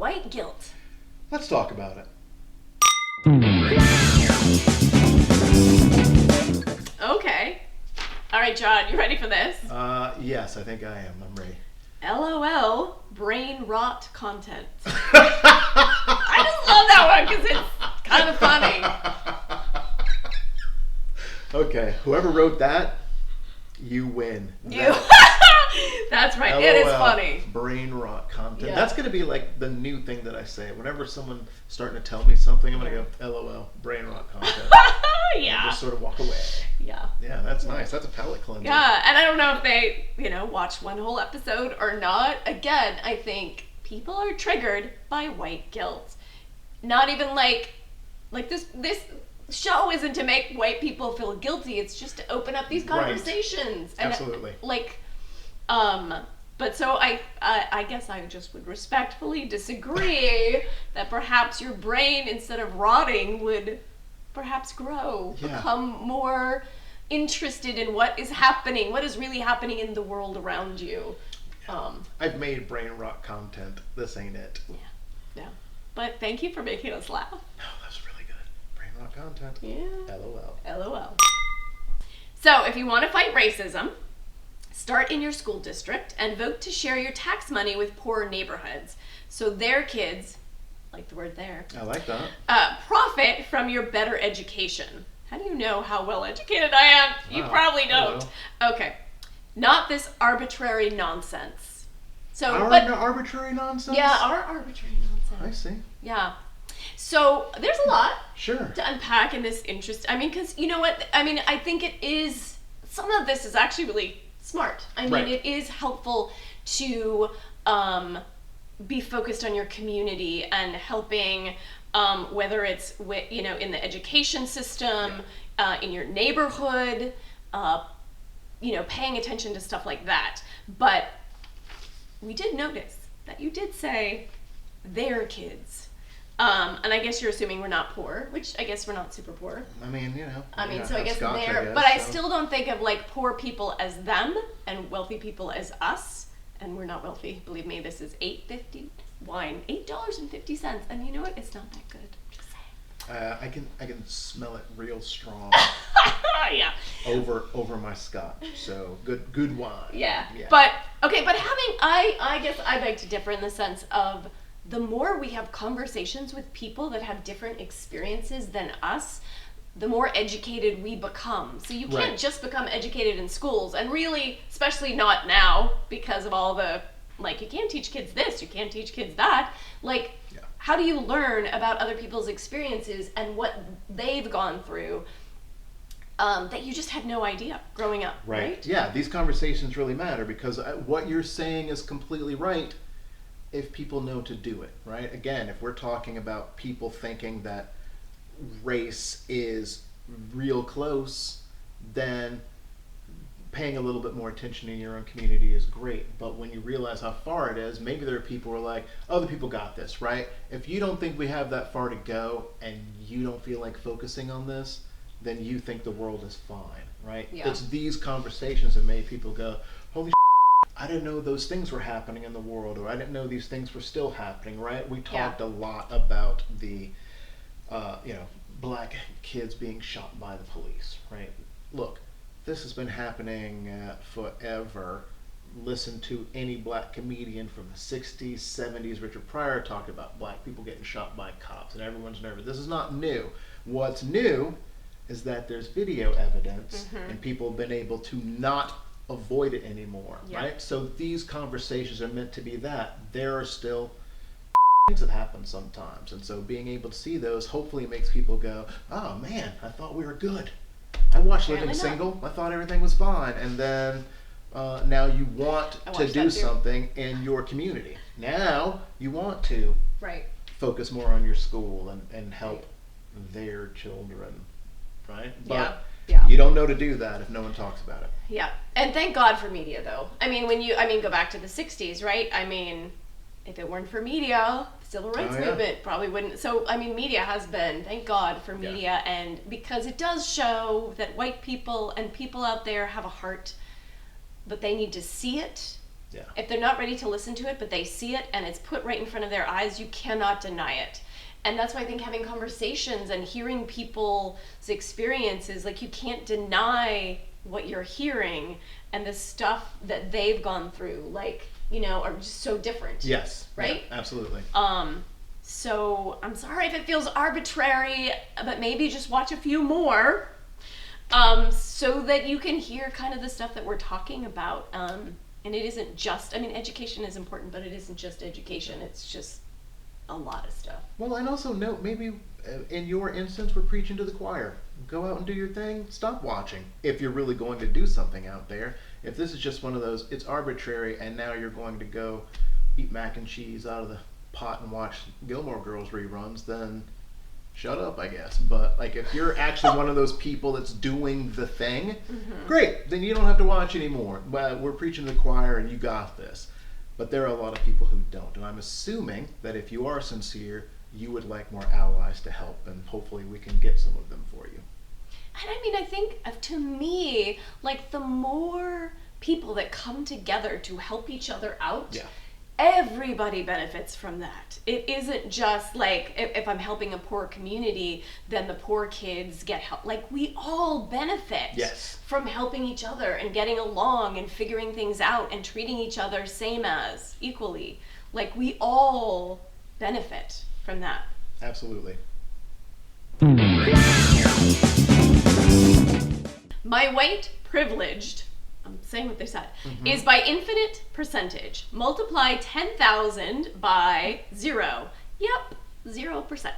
white guilt. Let's talk about it. Okay. All right, John, you ready for this? Yes, I think I am. I'm ready. LOL, brain rot content. I just love that one because it's kind of funny. Okay, whoever wrote that, you win. That's right. It is funny. Brain rot content. Yeah. That's going to be like the new thing that I say. Whenever someone's starting to tell me something, I'm going to go, LOL, brain rot content. Yeah. And just sort of walk away. Yeah. Yeah, that's nice. That's a palate cleanser. Yeah, and I don't know if they, watched one whole episode or not. Again, I think people are triggered by white guilt. Not even like this show isn't to make white people feel guilty. It's just to open up these conversations. Right. Absolutely. But so I guess I just would respectfully disagree that perhaps your brain, instead of rotting, would perhaps grow, become more interested in what is happening, what is really happening in the world around you. I've made brain rot content. This ain't it. Yeah. But thank you for making us laugh. No, that's really good. Brain rot content. Yeah. LOL. So if you want to fight racism, start in your school district and vote to share your tax money with poorer neighborhoods so their kids, like the word there, I like that, profit from your better education. How do you know how well educated I am? You probably don't. Okay. Not this arbitrary nonsense. Arbitrary nonsense? Yeah, our arbitrary nonsense. I see. Yeah. So there's a lot to unpack in this interest. I mean, because you know what? I mean, I think it is, some of this is actually really smart. I mean, It is helpful to be focused on your community and helping, whether it's in the education system, in your neighborhood, paying attention to stuff like that. But we did notice that you did say their kids. And I guess you're assuming we're not poor, which I guess we're not super poor. I mean, so I guess but I still don't think of like poor people as them and wealthy people as us. And we're not wealthy. Believe me, this is $8.50 wine, $8.50, and you know what? It's not that good. Just saying. I can smell it real strong. Yeah. Over my scotch. So good wine. Yeah. But I guess I beg to differ in the sense of the more we have conversations with people that have different experiences than us, the more educated we become. So you can't just become educated in schools, and really, especially not now, because of all the, you can't teach kids this, you can't teach kids that. How do you learn about other people's experiences and what they've gone through that you just had no idea growing up, right? Yeah, these conversations really matter because what you're saying is completely right if people know to do it, right? Again, if we're talking about people thinking that race is real close, then paying a little bit more attention in your own community is great. But when you realize how far it is, maybe there are people who are like, other people got this, right? If you don't think we have that far to go and you don't feel like focusing on this, then you think the world is fine, right? Yeah. It's these conversations that make people go, holy I didn't know those things were happening in the world, or I didn't know these things were still happening, right? We talked a lot about the black kids being shot by the police, right? Look, this has been happening forever. Listen to any black comedian from the 60s, 70s. Richard Pryor talked about black people getting shot by cops, and everyone's nervous. This is not new. What's new is that there's video evidence, and people have been able to not avoid it anymore, right? So these conversations are meant to be that. There are still things that happen sometimes, and so being able to see those hopefully makes people go, oh man, I thought we were good. I watched Living Single, I thought everything was fine, and then now you want to do something in your community. Now you want to focus more on your school and help their children, right? But you don't know to do that if no one talks about it. Yeah, and thank God for media, though. I mean, go back to the 60s, right? I mean, if it weren't for media, the civil rights movement probably wouldn't. So, I mean, media has been, thank God for media, and because it does show that white people and people out there have a heart, but they need to see it Yeah. If they're not ready to listen to it, but they see it and it's put right in front of their eyes, you cannot deny it. And that's why I think having conversations and hearing people's experiences, like, you can't deny what you're hearing, and the stuff that they've gone through, like, you know, are just so different. Yes. Right? Yeah, absolutely. So I'm sorry if it feels arbitrary, but maybe just watch a few more, so that you can hear kind of the stuff that we're talking about. And it isn't just, I mean, education is important, but it isn't just education. It's just a lot of stuff. Well, and also note, maybe in your instance, we're preaching to the choir. Go out and do your thing. Stop watching if you're really going to do something out there. If this is just one of those, it's arbitrary, and now you're going to go eat mac and cheese out of the pot and watch Gilmore Girls reruns, then shut up, I guess. But like, if you're actually one of those people that's doing the thing, great, then you don't have to watch anymore. But we're preaching to the choir, and you got this. But there are a lot of people who don't, and I'm assuming that if you are sincere, you would like more allies to help, and hopefully we can get some of them for you. And I mean, I think, to me, like, the more people that come together to help each other out, everybody benefits from that. It isn't just like, if I'm helping a poor community, then the poor kids get help. Like, we all benefit from helping each other and getting along and figuring things out and treating each other same as, equally. Like, we all benefit from that. Absolutely. My white privileged, I'm saying what they said, is by infinite percentage. Multiply 10,000 by 0. Yep, 0%.